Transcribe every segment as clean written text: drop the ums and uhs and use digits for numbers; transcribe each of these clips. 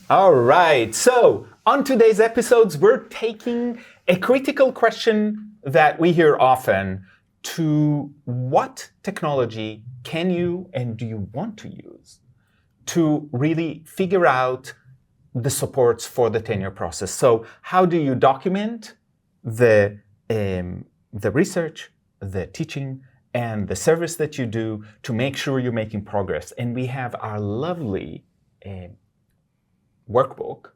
All right. So on today's episodes, we're taking a critical question that we hear often to what technology can you and do you want to use to really figure out the supports for the tenure process. So how do you document the research, the teaching, and the service that you do to make sure you're making progress? And we have our lovely workbook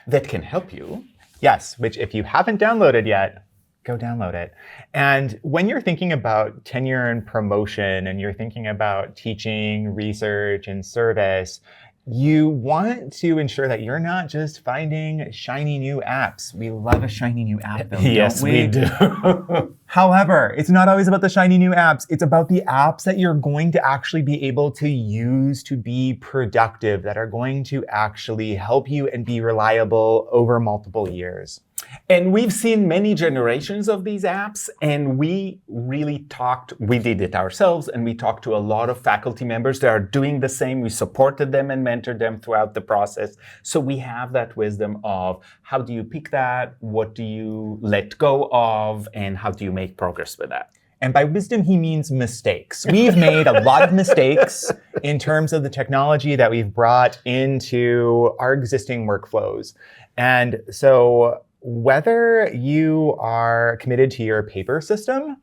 that can help you. Yes, which if you haven't downloaded yet, go download it. And when you're thinking about tenure and promotion, and you're thinking about teaching, research, and service, you want to ensure that you're not just finding shiny new apps. We love a shiny new app, though, Yes, don't we? we do. However, it's not always about the shiny new apps. It's about the apps that you're going to actually be able to use to be productive, that are going to actually help you and be reliable over multiple years. And we've seen many generations of these apps, and we did it ourselves, and we talked to a lot of faculty members that are doing the same. We supported them and mentored them throughout the process. So we have that wisdom of how do you pick that, what do you let go of, and how do you make progress with that? And by wisdom, he means mistakes. We've made a lot of mistakes in terms of the technology that we've brought into our existing workflows. And so whether you are committed to your paper system,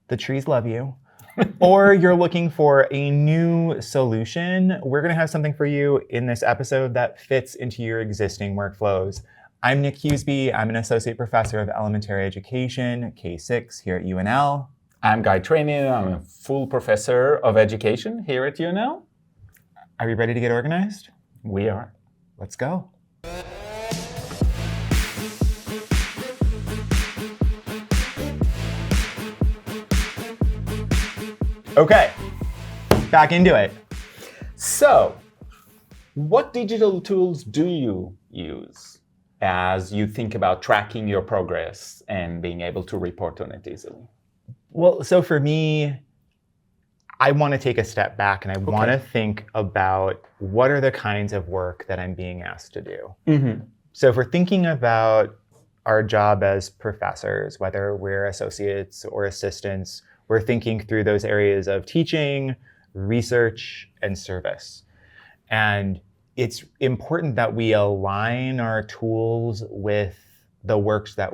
the trees love you, or you're looking for a new solution, we're going to have something for you in this episode that fits into your existing workflows. I'm Nick Huseby. I'm an associate professor of elementary education, K6 here at UNL. I'm Guy Trainian. I'm a full professor of education here at UNL. Are we ready to get organized? We are. Let's go. Okay, back into it. So, what digital tools do you use as you think about tracking your progress and being able to report on it easily? Well, so for me, I want to take a step back and I want to think about what are the kinds of work that I'm being asked to do. Mm-hmm. So if we're thinking about our job as professors, whether we're associates or assistants, we're thinking through those areas of teaching, research, and service. And it's important that we align our tools with the work that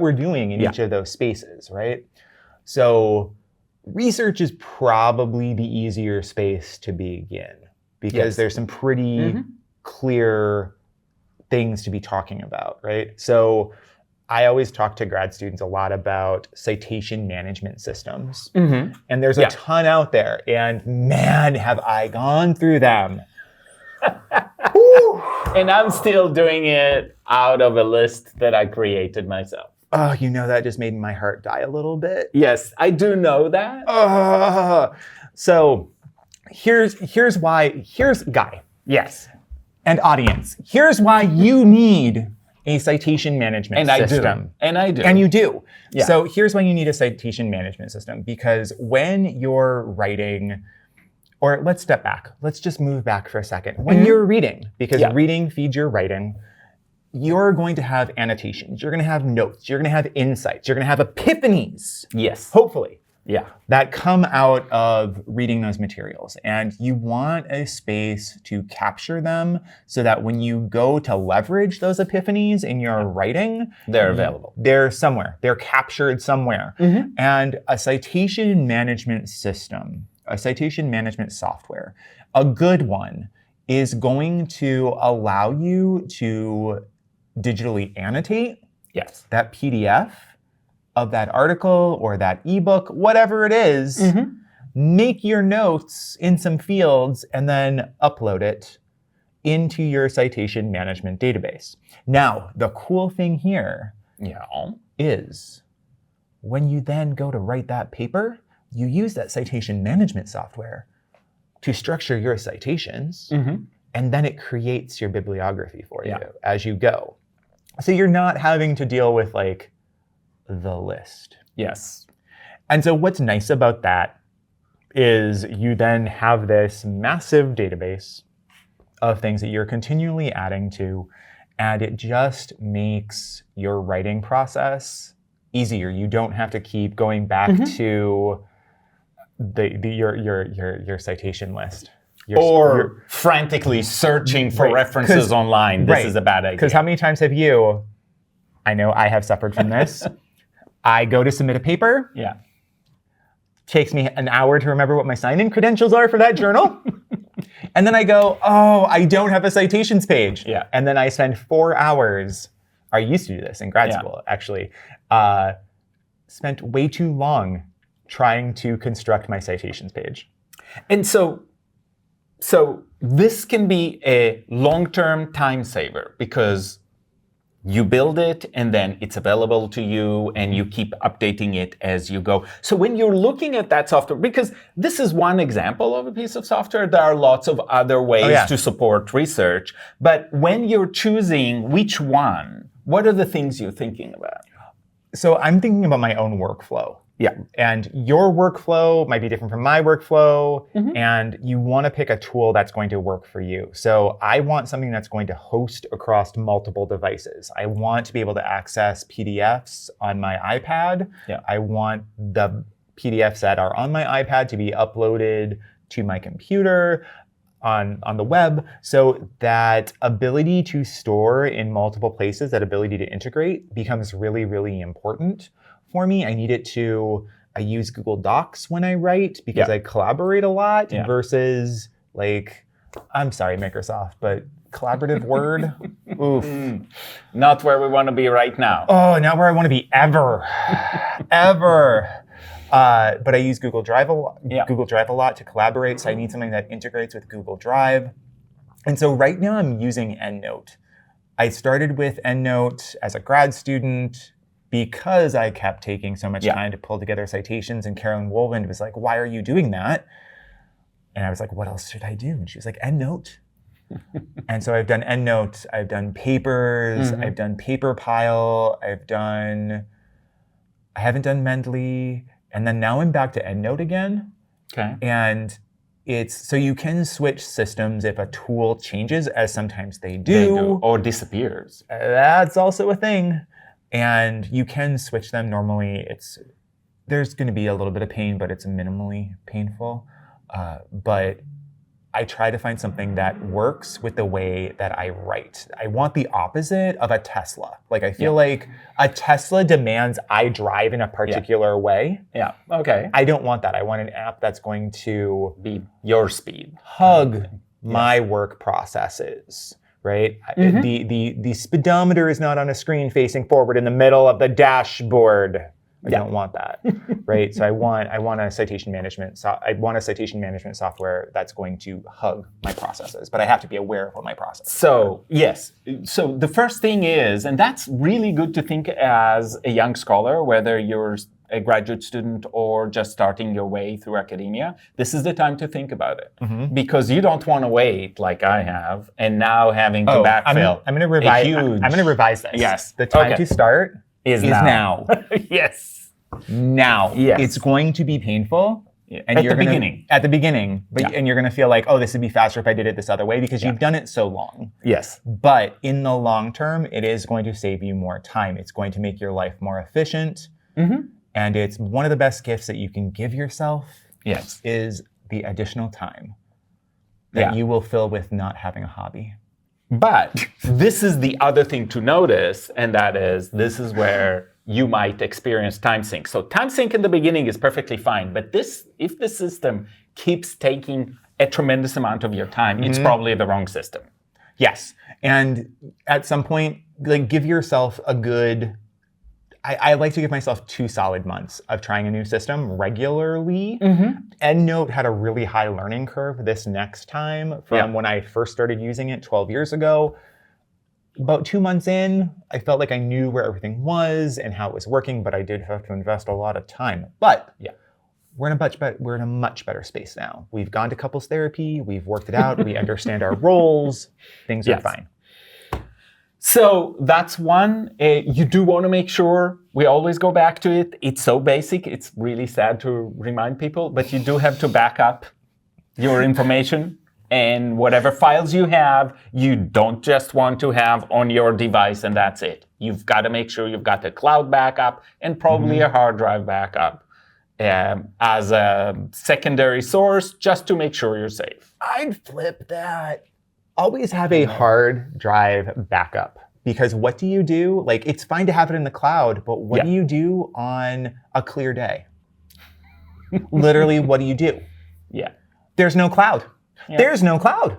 we're doing in each of those spaces, right? So research is probably the easier space to begin because there's some pretty clear things to be talking about, right? So I always talk to grad students a lot about citation management systems. And there's a ton out there. And man, have I gone through them. And I'm still doing it out of a list that I created myself. Oh, you know, that just made my heart die a little bit. Yes, I do know that. So here's Guy. Yes. And audience. Here's why you need a citation management system. And I do. And you do. Yeah. So here's why you need a citation management system. Because when you're writing, or let's step back. Let's just move back for a second. When you're reading, because reading feeds your writing, you're going to have annotations. You're going to have notes. You're going to have insights. You're going to have epiphanies. Yes. Hopefully. Yeah. That come out of reading those materials. And you want a space to capture them so that when you go to leverage those epiphanies in your writing, they're available. They're somewhere. They're captured somewhere. And a citation management system, a citation management software, a good one, is going to allow you to digitally annotate that PDF of that article or that ebook, whatever it is, make your notes in some fields and then upload it into your citation management database. Now, the cool thing here is when you then go to write that paper, you use that citation management software to structure your citations, and then it creates your bibliography for you as you go. So you're not having to deal with like the list. Yes. And so what's nice about that is you then have this massive database of things that you're continually adding to, and it just makes your writing process easier. You don't have to keep going back to your citation list. Or frantically searching for references online. This is a bad idea. Because how many times have you, I know I have suffered from this, I go to submit a paper. Yeah. Takes me an hour to remember what my sign-in credentials are for that journal. And then I go, oh, I don't have a citations page. Yeah. And then I spend 4 hours, I used to do this in grad school, actually, spent way too long trying to construct my citations page. And so this can be a long-term time saver because you build it and then it's available to you and you keep updating it as you go. So when you're looking at that software, because this is one example of a piece of software, there are lots of other ways to support research. But when you're choosing which one, what are the things you're thinking about? So I'm thinking about my own workflow. Yeah. And your workflow might be different from my workflow, and you want to pick a tool that's going to work for you. So I want something that's going to host across multiple devices. I want to be able to access PDFs on my iPad. Yeah. I want the PDFs that are on my iPad to be uploaded to my computer on the web. So that ability to store in multiple places, that ability to integrate becomes really, really important. For me, I need it to, I use Google Docs when I write because I collaborate a lot versus like, I'm sorry, Microsoft, but collaborative Word, oof. Not where we want to be right now. Oh, not where I want to be ever, ever. But I use Google Drive a lot to collaborate, so I need something that integrates with Google Drive. And so right now I'm using EndNote. I started with EndNote as a grad student because I kept taking so much time to pull together citations, and Carolyn Wolvend was like, why are you doing that? And I was like, what else should I do? And she was like, EndNote. And so I've done EndNote, I've done Papers, I've done PaperPile, I haven't done Mendeley, and then now I'm back to EndNote again. Okay. And it's, so you can switch systems if a tool changes, as sometimes they do. Or disappears. That's also a thing. And you can switch them normally. There's going to be a little bit of pain, but it's minimally painful. But I try to find something that works with the way that I write. I want the opposite of a Tesla. Like I feel like a Tesla demands I drive in a particular way. Yeah. Okay. I don't want that. I want an app that's going to be your speed. Hug my work processes. Right? The speedometer is not on a screen facing forward in the middle of the dashboard. I don't want that. Right? So I want a citation management software that's going to hug my processes, but I have to be aware of what my process is. So, yes. So the first thing is, and that's really good to think as a young scholar, whether you're a graduate student or just starting your way through academia, this is the time to think about it. Because you don't want to wait like I have and now having to backfill. I'm going to revise this. Yes. The time to start is now. Yes. Now. Yes. It's going to be painful. And At the beginning. At the beginning. And you're going to feel like, oh, this would be faster if I did it this other way because you've done it so long. Yes. But in the long term, it is going to save you more time. It's going to make your life more efficient. And it's one of the best gifts that you can give yourself is the additional time that you will fill with not having a hobby. But this is the other thing to notice, and that is, this is where you might experience time sink. So time sink in the beginning is perfectly fine, but if the system keeps taking a tremendous amount of your time, it's probably the wrong system. Yes. And at some point, like, give yourself a good... I like to give myself 2 solid months of trying a new system regularly. EndNote had a really high learning curve this next time from when I first started using it 12 years ago. About 2 months in, I felt like I knew where everything was and how it was working, but I did have to invest a lot of time. But we're in a much better space now. We've gone to couples therapy. We've worked it out. We understand our roles. Things are fine. So that's one. You do want to make sure, we always go back to it. It's so basic. It's really sad to remind people, but you do have to back up your information And whatever files you have, you don't just want to have on your device and that's it. You've got to make sure you've got a cloud backup and probably a hard drive backup as a secondary source just to make sure you're safe. I'd flip that. Always have a hard drive backup. Because what do you do? Like, it's fine to have it in the cloud, but what do you do on a clear day? Literally, what do you do? Yeah. There's no cloud. Yeah. There's no cloud.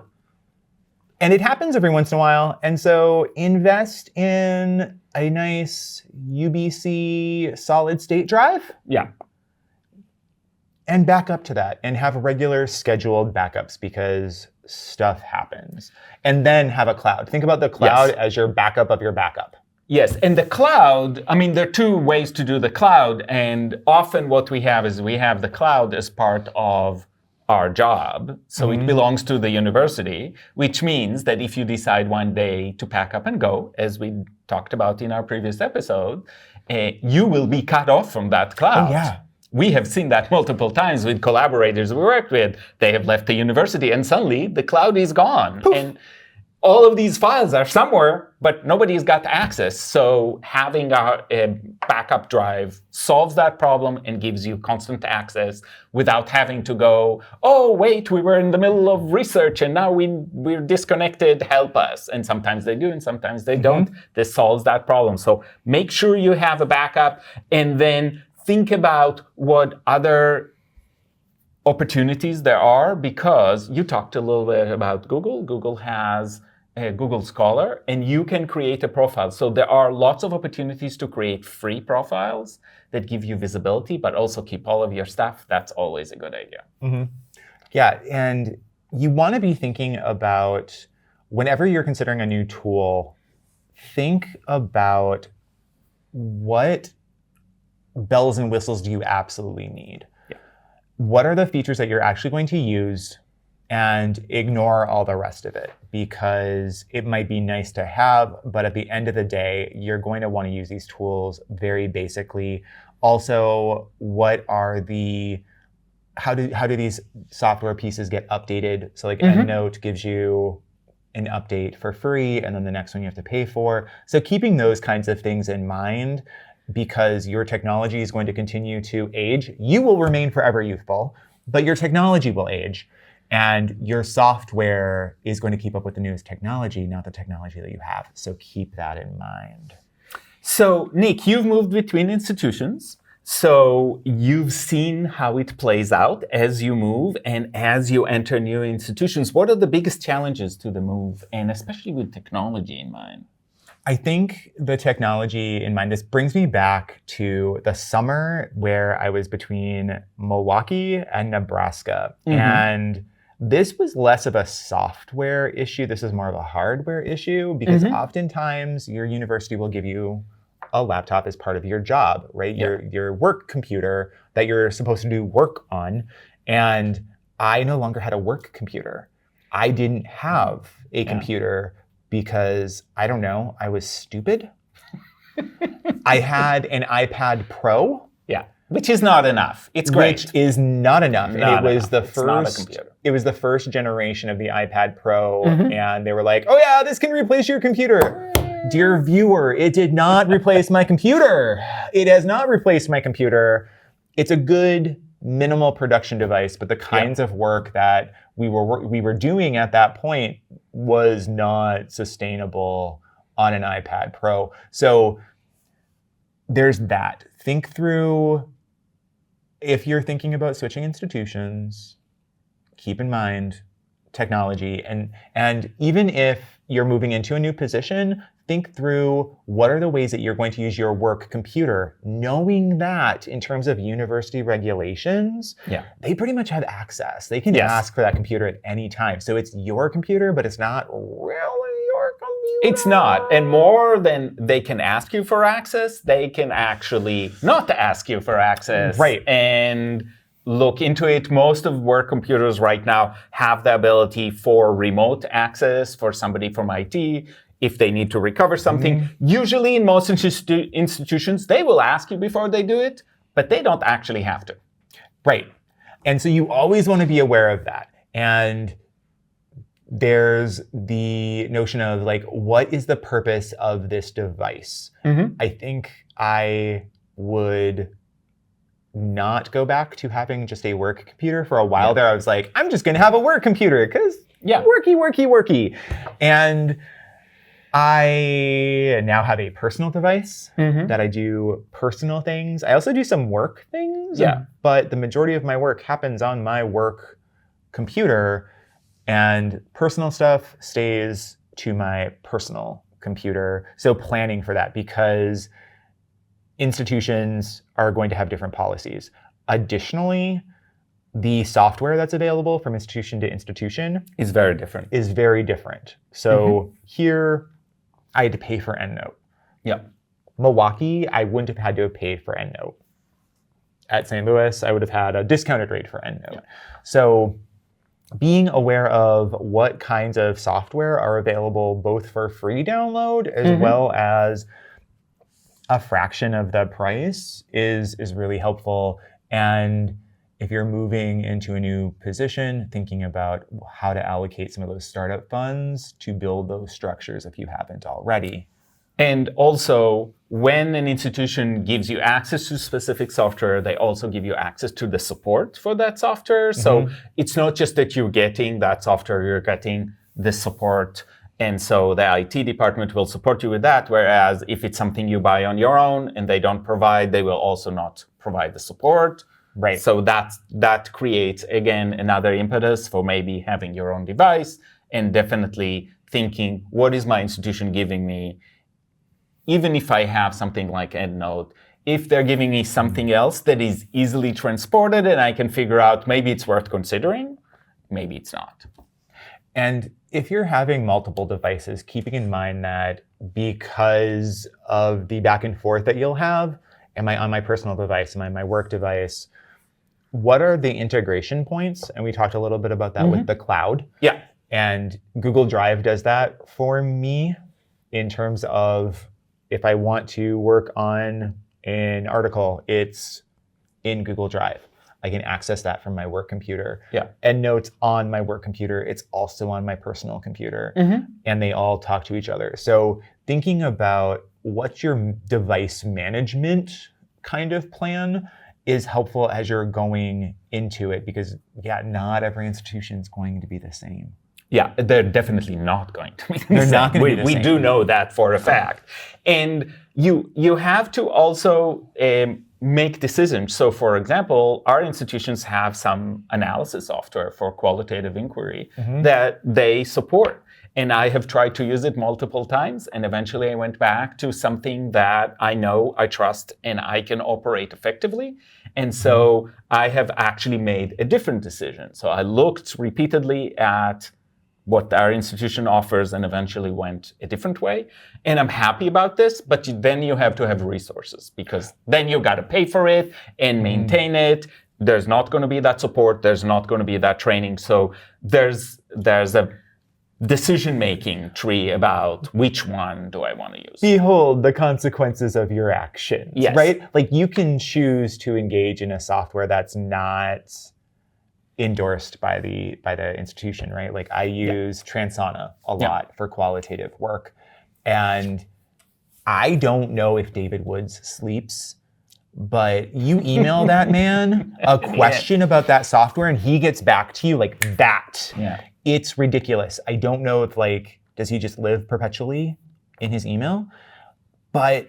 And it happens every once in a while. And so invest in a nice UBC solid state drive. Yeah. And back up to that and have regular scheduled backups because stuff happens. And then have a cloud. Think about the cloud as your backup of your backup. Yes, and the cloud, I mean, there are two ways to do the cloud. And often what we have is we have the cloud as part of our job. So it belongs to the university, which means that if you decide one day to pack up and go, as we talked about in our previous episode, you will be cut off from that cloud. Oh, yeah. We have seen that multiple times with collaborators we worked with. They have left the university and suddenly the cloud is gone. Poof. And all of these files are somewhere, but nobody's got access. So having a backup drive solves that problem and gives you constant access without having to go, oh, wait, we were in the middle of research and now we're disconnected, help us. And sometimes they do and sometimes they don't. This solves that problem. So make sure you have a backup and then think about what other opportunities there are, because you talked a little bit about Google. Google has a Google Scholar, and you can create a profile. So there are lots of opportunities to create free profiles that give you visibility, but also keep all of your stuff. That's always a good idea. Yeah, and you want to be thinking about, whenever you're considering a new tool, think about what bells and whistles do you absolutely need? What are the features that you're actually going to use, and ignore all the rest of it, because it might be nice to have, but at the end of the day, you're going to want to use these tools very basically. Also, how do these software pieces get updated? So like EndNote gives you an update for free, and then the next one you have to pay for. So keeping those kinds of things in mind, because your technology is going to continue to age. You will remain forever youthful, but your technology will age. And your software is going to keep up with the newest technology, not the technology that you have. So keep that in mind. So, Nick, you've moved between institutions. So you've seen how it plays out as you move and as you enter new institutions. What are the biggest challenges to the move, and especially with technology in mind? I think the technology in mind, this brings me back to the summer where I was between Milwaukee and Nebraska. And this was less of a software issue. This is more of a hardware issue, because oftentimes your university will give you a laptop as part of your job, right? Your work computer that you're supposed to do work on. And I no longer had a work computer. I didn't have a computer because, I don't know, I was stupid. I had an iPad Pro. Yeah, which is not enough. It's great. Which is not enough. Not and it was enough. the It's not a first. computer. It was the first generation of the iPad Pro, and they were like, "Oh yeah, this can replace your computer." Dear viewer, it did not replace my computer. It has not replaced my computer. It's a good minimal production device, but the kinds of work that we were doing at that point was not sustainable on an iPad Pro. So there's that. Think through, if you're thinking about switching institutions, keep in mind technology. And even if you're moving into a new position, think through what are the ways that you're going to use your work computer, knowing that in terms of university regulations, they pretty much have access. They can ask for that computer at any time. So it's your computer, but it's not really your computer. It's not. And more than they can ask you for access, they can actually not ask you for access. Right. And look into it. Most of work computers right now have the ability for remote access for somebody from IT. If they need to recover something, usually in most institutions, they will ask you before they do it, but they don't actually have to. Right. And so you always want to be aware of that. And there's the notion of like, what is the purpose of this device? I think I would not go back to having just a work computer. For a while there, I was like, I'm just going to have a work computer because worky. And I now have a personal device that I do personal things. I also do some work things, but the majority of my work happens on my work computer, and personal stuff stays to my personal computer. So planning for that, because institutions are going to have different policies. Additionally, the software that's available from institution to institution is very different. So here, I had to pay for EndNote. Milwaukee, I wouldn't have had to have paid for EndNote. At St. Louis, I would have had a discounted rate for EndNote. So being aware of what kinds of software are available both for free download as well as a fraction of the price is really helpful. And if you're moving into a new position, thinking about how to allocate some of those startup funds to build those structures if you haven't already. And also, when an institution gives you access to specific software, they also give you access to the support for that software. So it's not just that you're getting that software, you're getting the support. And so the IT department will support you with that. Whereas if it's something you buy on your own and they don't provide, they will also not provide the support. Right. So that creates, again, another impetus for maybe having your own device and definitely thinking, what is my institution giving me? Even if I have something like EndNote, if they're giving me something else that is easily transported and I can figure out maybe it's worth considering, maybe it's not. And if you're having multiple devices, keeping in mind that because of the back and forth that you'll have, am I on my personal device? Am I on my work device? What are the integration points? And we talked a little bit about that with the cloud. Yeah. And Google Drive does that for me in terms of if I want to work on an article, it's in Google Drive. I can access that from my work computer. Yeah. EndNote's on my work computer. It's also on my personal computer. And they all talk to each other. So thinking about what's your device management kind of plan is helpful as you're going into it, because not every institution is going to be the same. Yeah, they're definitely not going to be the They're same. not going to be the We same. do know that for a fact. And you have to also make decisions. So for example, our institutions have some analysis software for qualitative inquiry that they support. And I have tried to use it multiple times. And eventually I went back to something that I know, I trust, and I can operate effectively. And so I have actually made a different decision. So I looked repeatedly at what our institution offers and eventually went a different way. And I'm happy about this, but then you have to have resources, because then you got to pay for it and maintain it. There's not going to be that support. There's not going to be that training. So there's a decision-making tree about which one do I want to use. Behold the consequences of your actions, Yes. right? Like you can choose to engage in a software that's not endorsed by the institution, right? Like I use Transana a lot for qualitative work. And I don't know if David Woods sleeps, but you email that man a question about that software and he gets back to you like that. Yeah. It's ridiculous. I don't know if does he just live perpetually in his email? But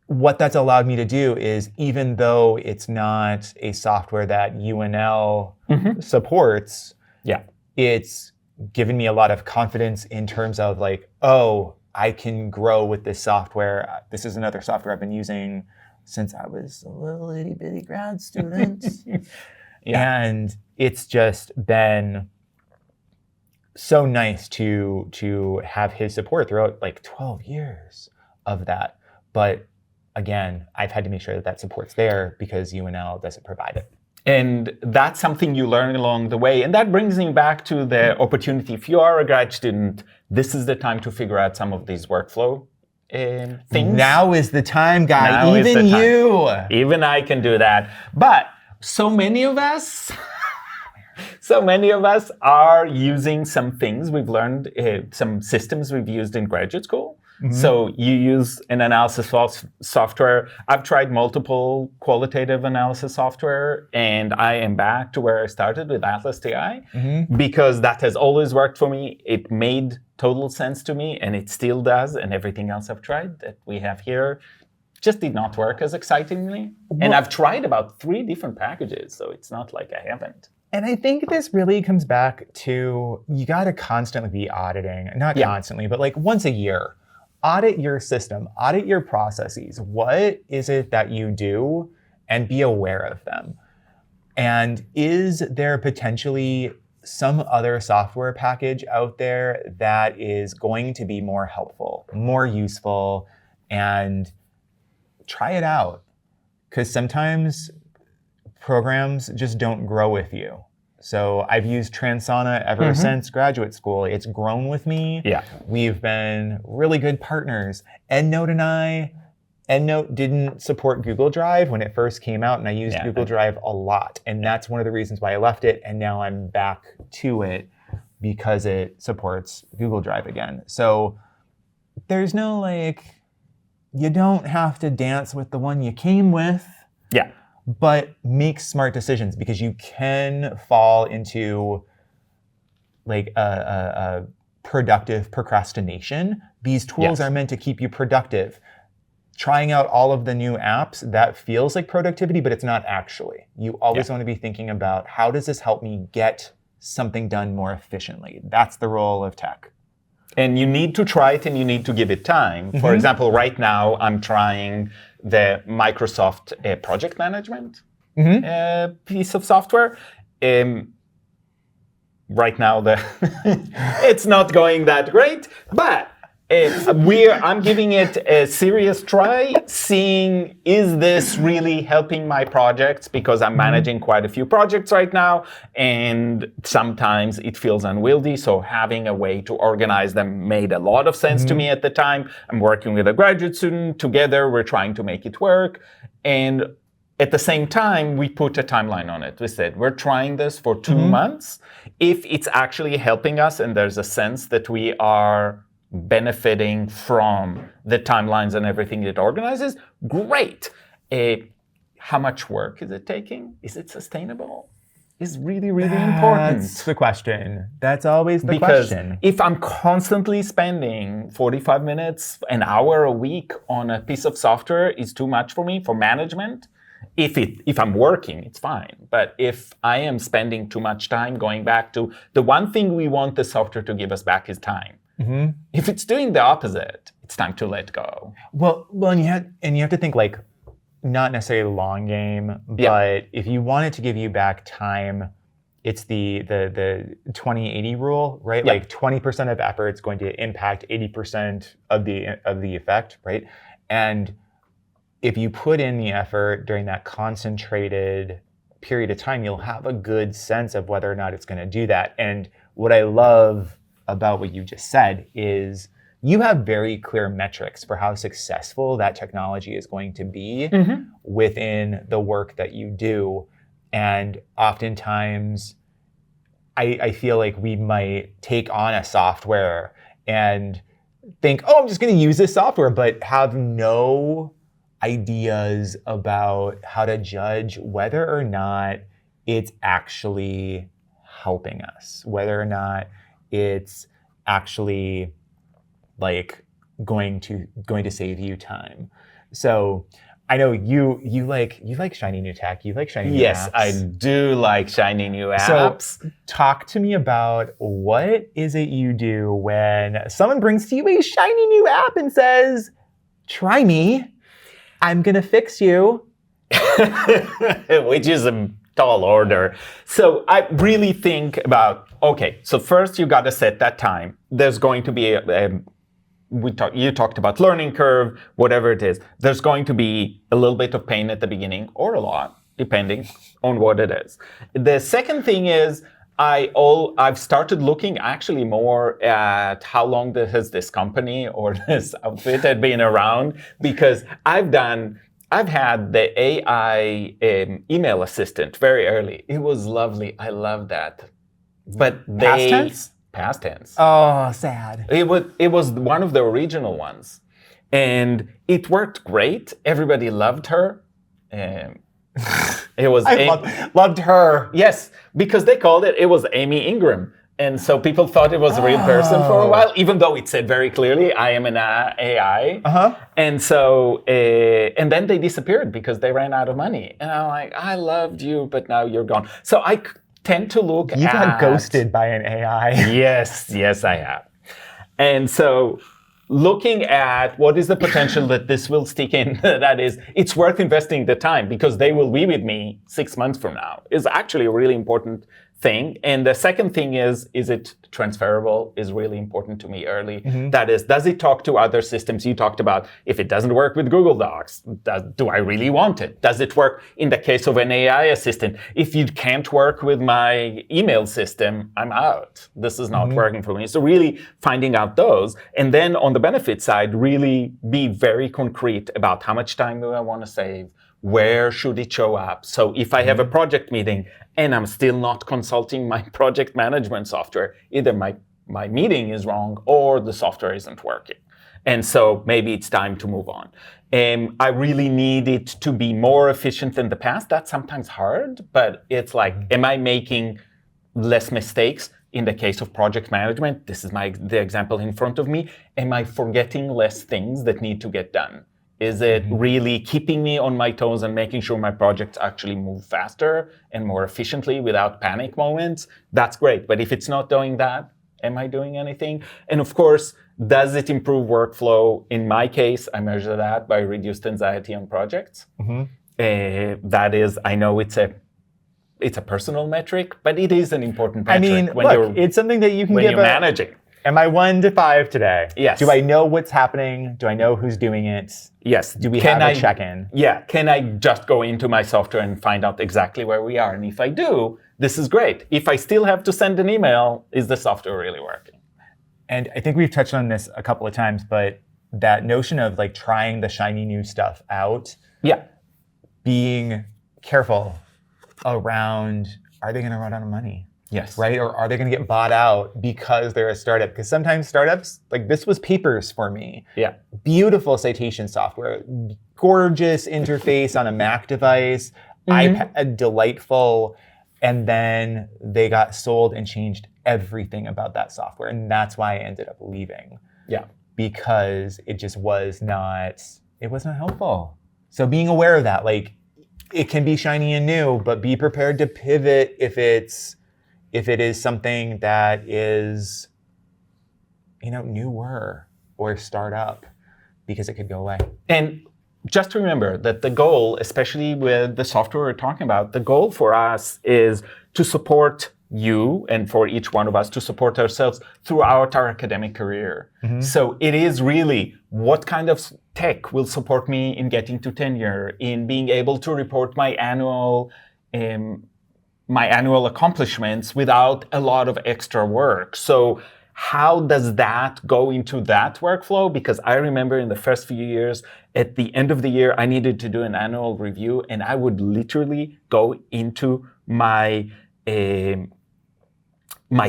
what that's allowed me to do is, even though it's not a software that UNL supports, it's given me a lot of confidence in terms of I can grow with this software. This is another software I've been using since I was a little itty bitty grad student. And it's just been so nice to have his support throughout 12 years of that. But again, I've had to make sure that support's there because UNL doesn't provide it. And that's something you learn along the way. And that brings me back to the opportunity. If you are a grad student, this is the time to figure out some of these workflow things. Now is the time, guy. Now is Even the time. you. Even I can do that. But so many of us So many of us are using some things we've learned, some systems we've used in graduate school. So you use an analysis software. I've tried multiple qualitative analysis software, and I am back to where I started with Atlas TI because that has always worked for me. It made total sense to me, and it still does. And everything else I've tried that we have here just did not work as excitingly. And I've tried about 3 different packages, so it's not like I haven't. And I think this really comes back to you got to constantly be auditing, not constantly, but like once a year. Audit your system, audit your processes. What is it that you do? And be aware of them. And is there potentially some other software package out there that is going to be more helpful, more useful, and try it out? Because sometimes programs just don't grow with you. So I've used Transana ever since graduate school. It's grown with me. Yeah. We've been really good partners. EndNote didn't support Google Drive when it first came out, and I used Google Drive a lot. And that's one of the reasons why I left it, and now I'm back to it because it supports Google Drive again. So there's no you don't have to dance with the one you came with. Yeah. But make smart decisions, because you can fall into a productive procrastination. These tools are meant to keep you productive. Trying out all of the new apps, that feels like productivity, but it's not actually. You always want to be thinking about, how does this help me get something done more efficiently? That's the role of tech. And you need to try it, and you need to give it time. For example, right now I'm trying the Microsoft project management piece of software. Right now, it's not going that great, but I'm giving it a serious try, seeing, is this really helping my projects? Because I'm managing quite a few projects right now, and sometimes it feels unwieldy. So having a way to organize them made a lot of sense to me at the time. I'm working with a graduate student. Together, we're trying to make it work. And at the same time, we put a timeline on it. We said, we're trying this for 2 months. If it's actually helping us, and there's a sense that we are benefiting from the timelines and everything it organizes, great. How much work is it taking? Is it sustainable? Is really, really important. That's the question. That's always the Because question. if I'm constantly spending 45 minutes, an hour a week on a piece of software is too much for me for management. If I'm working, it's fine. But if I am spending too much time going back to the one thing we want the software to give us back is time. If it's doing the opposite, it's time to let go. Well, and you have to think not necessarily long game, but if you want it to give you back time, it's the 20-80 rule, right? Yeah. 20% of effort is going to impact 80% of the effect, right? And if you put in the effort during that concentrated period of time, you'll have a good sense of whether or not it's going to do that. And what I love about what you just said is you have very clear metrics for how successful that technology is going to be within the work that you do. And oftentimes, I feel like we might take on a software and think, I'm just going to use this software, but have no ideas about how to judge whether or not it's actually helping us, whether or not it's actually going to save you time. So I know you like shiny new tech. You like shiny new apps. Yes, I do like shiny new apps. So talk to me about, what is it you do when someone brings to you a shiny new app and says, try me, I'm gonna fix you. Which is a tall order. So I really think about, okay, so first you got to set that time. There's going to be you talked about learning curve, whatever it is. There's going to be a little bit of pain at the beginning, or a lot, depending on what it is. The second thing is, I've started looking actually more at how long has this company or this outfit had been around, because I've done I've had the AI email assistant very early. It was lovely. I love that. But Past tense? Past tense. Oh, sad. It was one of the original ones, and it worked great. Everybody loved her. It was Loved her. yes, because they called it was Amy Ingram. And so people thought it was a real person for a while, even though it said very clearly, I am an AI. And so, and then they disappeared because they ran out of money. And I'm like, I loved you, but now you're gone. So I tend to look You got ghosted by an AI. Yes, I have. And so looking at what is the potential that this will stick in, that is, it's worth investing the time because they will be with me 6 months from now, is actually a really important thing. And the second thing is it transferable is really important to me early. That is, does it talk to other systems? You talked about if it doesn't work with Google Docs, do I really want it? Does it work in the case of an AI assistant? If it can't work with my email system, I'm out. This is not working for me. So really finding out those. And then on the benefit side, really be very concrete about how much time do I want to save? Where should it show up? So if I have a project meeting and I'm still not consulting my project management software, either my meeting is wrong or the software isn't working. And so maybe it's time to move on. I really need it to be more efficient than the past. That's sometimes hard, but it's like, am I making less mistakes? In the case of project management, this is the example in front of me. Am I forgetting less things that need to get done? Is it really keeping me on my toes and making sure my projects actually move faster and more efficiently without panic moments? That's great. But if it's not doing that, am I doing anything? And of course, does it improve workflow? In my case, I measure that by reduced anxiety on projects. That is, I know it's a personal metric, but it is an important metric it's something that you can when give you're managing. Am I 1 to 5 today? Yes. Do I know what's happening? Do I know who's doing it? Yes. Do we have a check-in? Yeah. Can I just go into my software and find out exactly where we are? And if I do, this is great. If I still have to send an email, is the software really working? And I think we've touched on this a couple of times, but that notion of like trying the shiny new stuff out. Yeah. Being careful around, are they going to run out of money? Yes. Right? Or are they going to get bought out because they're a startup? Because sometimes startups, like this was Papers for me. Yeah. Beautiful citation software, gorgeous interface on a Mac device, iPad, delightful. And then they got sold and changed everything about that software. And that's why I ended up leaving. Yeah. Because it just was not helpful. So being aware of that, like it can be shiny and new, but be prepared to pivot if it is something that is, newer or startup, because it could go away. And just remember that the goal, especially with the software we're talking about, the goal for us is to support you and for each one of us to support ourselves throughout our academic career. So it is really what kind of tech will support me in getting to tenure, in being able to report my annual accomplishments without a lot of extra work. So how does that go into that workflow? Because I remember in the first few years, at the end of the year, I needed to do an annual review, and I would literally go into my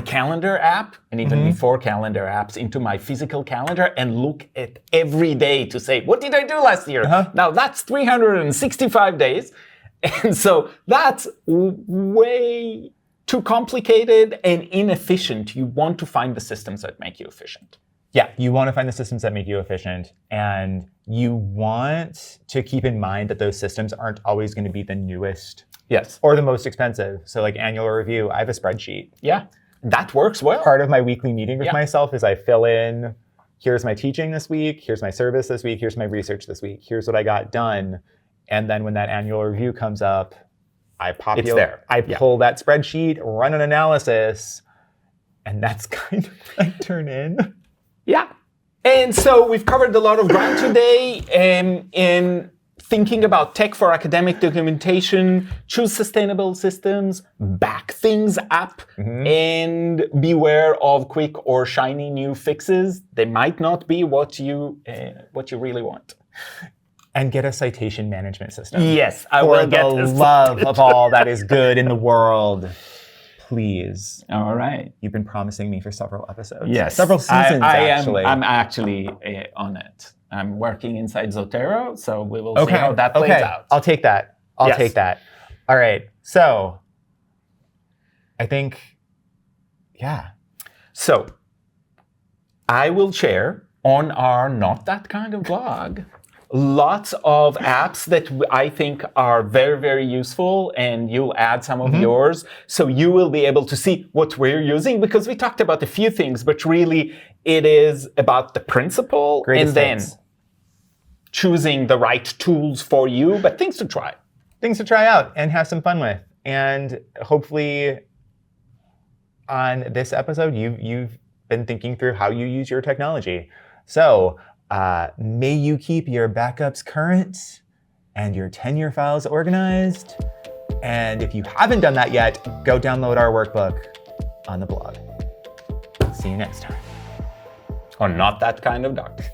calendar app, and even before calendar apps, into my physical calendar and look at every day to say, what did I do last year? Now that's 365 days. And so that's way too complicated and inefficient. You want to find the systems that make you efficient. Yeah, you want to find the systems that make you efficient. And you want to keep in mind that those systems aren't always going to be the newest. Yes. Or the most expensive. So like annual review, I have a spreadsheet. Yeah, that works well. Part of my weekly meeting with myself is I fill in, here's my teaching this week, here's my service this week, here's my research this week, here's what I got done. And then when that annual review comes up, I pull that spreadsheet, run an analysis, and that's kind of what I turn in. Yeah. And so we've covered a lot of ground today in thinking about tech for academic documentation, choose sustainable systems, back things up, and beware of quick or shiny new fixes. They might not be what you really want. And get a citation management system. Yes, I For will the get this. love of all that is good in the world. Please. All right. You've been promising me for several episodes. Yes. Several seasons, I'm actually. actually on it. I'm working inside Zotero, so we will see how that plays out. I'll take that. I'll Yes. take that. All right. So, I think, yeah. So, I will share on our Not That Kind of blog lots of apps that I think are very, very useful, and you'll add some of yours. So you will be able to see what we're using, because we talked about a few things, but really it is about the principle Greatest and then hits. choosing the right tools for you, but things to try. Things to try out and have some fun with. And hopefully on this episode, you've been thinking through how you use your technology. So may you keep your backups current and your tenure files organized. And if you haven't done that yet, go download our workbook on the blog. See you next time. Or Not That Kind of Doctor.